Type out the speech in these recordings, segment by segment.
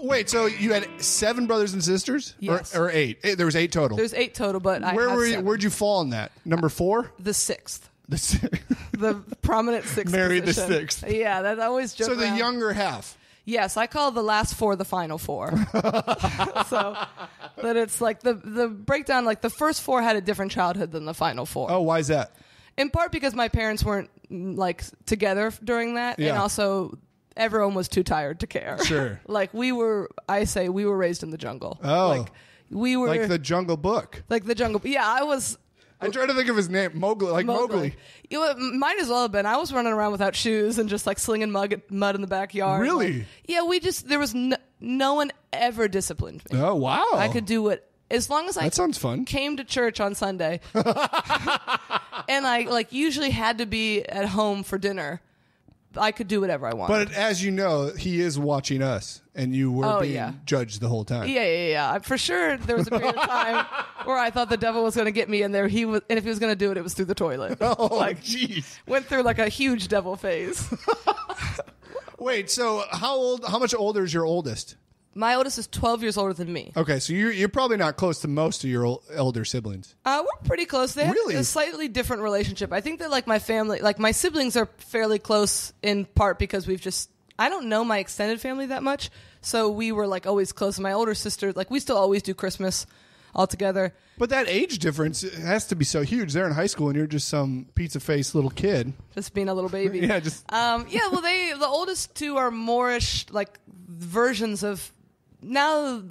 Oh, wait, so you had 7 brothers and sisters? Yes. Or 8? There was 8 total. There's 8 total, but Where'd you fall in that? Number 4? The 6th. The The prominent 6th Mary position. the 6th. Yeah, that always joke So the around. younger half. Yes, I call the last 4 the final 4. So that it's like the breakdown, like the first 4 had a different childhood than the final 4. Oh, why is that? In part because my parents weren't like together during that, Yeah. and also everyone was too tired to care. Sure. Like we were raised in the jungle. Oh. Like we were Like the Jungle Book. like the jungle. Yeah, I was. I try to think of his name. Mowgli. Like Mowgli. You know, might as well have been. I was running around without shoes and just like slinging mud in the backyard. Really? Like, yeah, there was no one ever disciplined me. Oh, wow. I could do it as long as I That sounds fun. came to church on Sunday. And I like usually had to be at home for dinner. I could do whatever I wanted. But as you know, he is watching us, and you were being judged the whole time. Yeah. For sure, there was a period of time where I thought the devil was going to get me, and and if he was going to do it, it was through the toilet. Oh, jeez. Went through like a huge devil phase. Wait, so how much older is your oldest? My oldest is 12 years older than me. Okay, so you're probably not close to most of your elder siblings. We're pretty close. They have Really? a slightly different relationship. I think that like my family, like my siblings are fairly close in part because I don't know my extended family that much. So we were like always close. My older sister, like we still always do Christmas all together. But that age difference has to be so huge. They're in high school and you're just some pizza-faced little kid. Just being a little baby. Yeah, just... well, the oldest 2 are more-ish like versions of... Now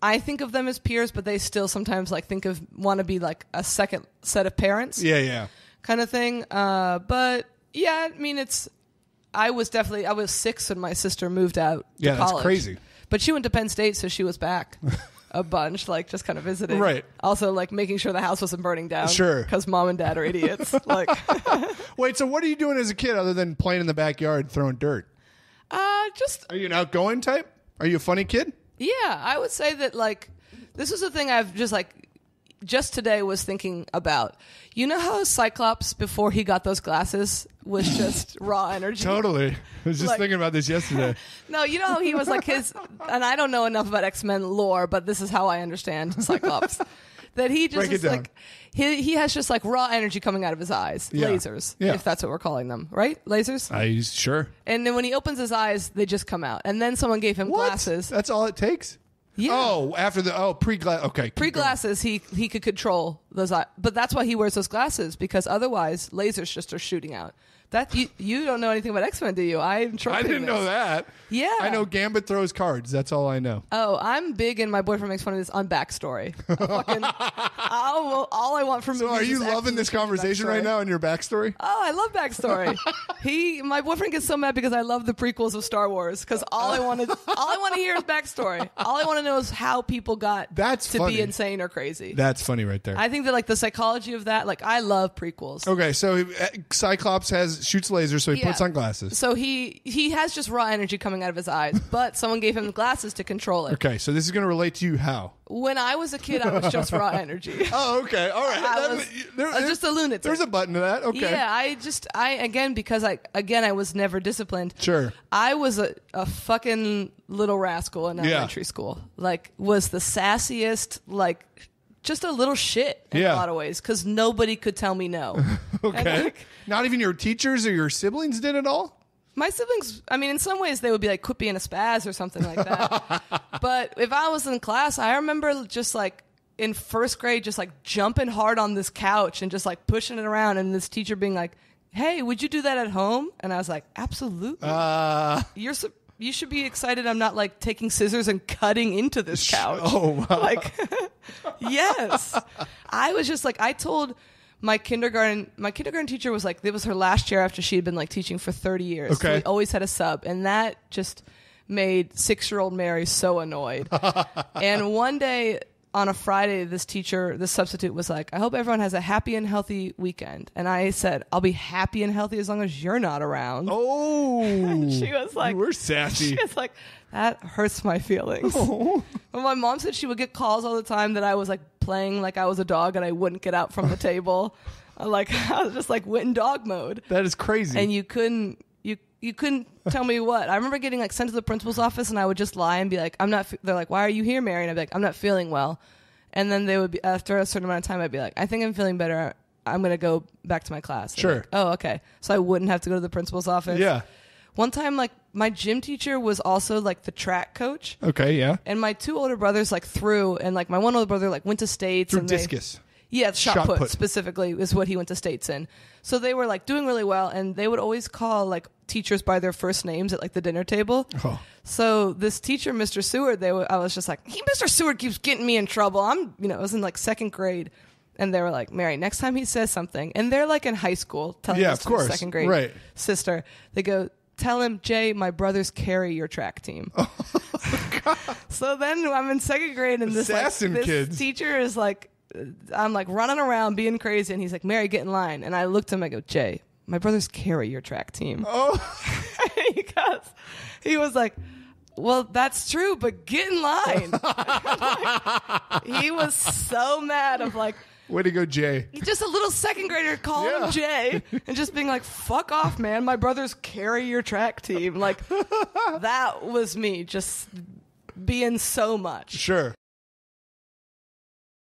I think of them as peers, but they still sometimes like want to be like a second set of parents. Yeah. Kind of thing. But yeah, I mean, I was 6 when my sister moved out to college. That's crazy. But she went to Penn State, so she was back a bunch, like just kind of visiting. Right. Also, like making sure the house wasn't burning down. Sure. Because mom and dad are idiots. Like, Wait, so what are you doing as a kid other than playing in the backyard throwing dirt? just Are you an outgoing type? Are you a funny kid? yeah, I would say that like this is a thing I've just today was thinking about. You know how Cyclops, before he got those glasses, was just raw energy? Totally. I was just thinking about this yesterday. No, you know how he was like and I don't know enough about X-Men lore, but this is how I understand Cyclops. That he just is like, he has just like raw energy coming out of his eyes. Yeah. Lasers, Yeah. if that's what we're calling them, right? Lasers? Sure. And then when he opens his eyes, they just come out. And then someone gave him What? glasses. That's all it takes? Yeah. Oh, after pre-glass. Okay. keep going. Pre-glasses, he could control those eyes. But that's why he wears those glasses, because otherwise lasers just are shooting out. That you don't know anything about X-Men, do you? I didn't know that. Yeah. I know Gambit throws cards. That's all I know. Oh, I'm big, and my boyfriend makes fun of this on backstory. All I want from So movies are you is loving this exposition conversation backstory. right now in your backstory? Oh, I love backstory. My boyfriend gets so mad because I love the prequels of Star Wars, because all I want to hear is backstory. All I want to know is how people got to funny. be insane or crazy. That's funny right there. I think that like the psychology of that, like I love prequels. Okay, so Cyclops shoots lasers, so he puts on glasses. So he has just raw energy coming out of his eyes, but someone gave him glasses to control it. Okay, so this is going to relate to you how? When I was a kid, I was just raw energy. Oh, okay, all right. I was just a lunatic. There's a button to that. Okay. Yeah, because I was never disciplined. Sure. I was a fucking little rascal in elementary school. Like, was the sassiest, like, just a little shit in a lot of ways, because nobody could tell me no. Okay. And, Not even your teachers or your siblings did it all? my siblings, I mean, in some ways they would be like, quit being a spaz or something like that. But if I was in class, I remember just like in first grade, just like jumping hard on this couch and just like pushing it around, and this teacher being like, hey, would you do that at home? And I was like, absolutely. You should be excited I'm not like taking scissors and cutting into this couch. Oh, wow. Like, yes. I was just like, I told my kindergarten teacher was like, it was her last year after she had been like teaching for 30 years. Okay. So we always had a sub, and that just made 6-year-old Mary so annoyed. And one day on a Friday, this substitute was like, I hope everyone has a happy and healthy weekend. And I said, I'll be happy and healthy as long as you're not around. Oh. And she was like, you were sassy. She was like, that hurts my feelings. Oh. But my mom said she would get calls all the time that I was like playing like I was a dog and I wouldn't get out from the table. I was just like went in dog mode. That is crazy. And you couldn't you couldn't tell me what. I remember getting like sent to the principal's office, and I would just lie and be like, they're like, why are you here, Mary? And I'd be like, I'm not feeling well. And then they would be, after a certain amount of time, I'd be like, I think I'm feeling better. I'm going to go back to my class. And Sure. like, oh, okay. So I wouldn't have to go to the principal's office. Yeah. One time, like, my gym teacher was also like the track coach. Okay, yeah. And my two older brothers like threw, and like my one older brother like went to states. Through and discus. Yeah, shot put put specifically is what he went to states in. So they were like doing really well, and they would always call like teachers by their first names at like the dinner table. Oh. So this teacher, Mr. Seward, I was just like, Mr. Seward keeps getting me in trouble. I was in like second grade, and they were like, Mary, next time he says something, and they're like in high school telling Yeah, this of to course. his second grade Right. sister, they go, tell him, Jay, my brothers carry your track team. So then I'm in second grade, and this kids. teacher is like, I'm like running around being crazy, and he's like, Mary, get in line. And I looked at him, I go, Jay, my brothers carry your track team. Oh. Because he was like, well, that's true, but get in line. He was so mad of like, Way to go, Jay. just a little second grader calling him Jay and just being like, fuck off, man. My brothers carry your track team. Like, that was me just being so much. Sure.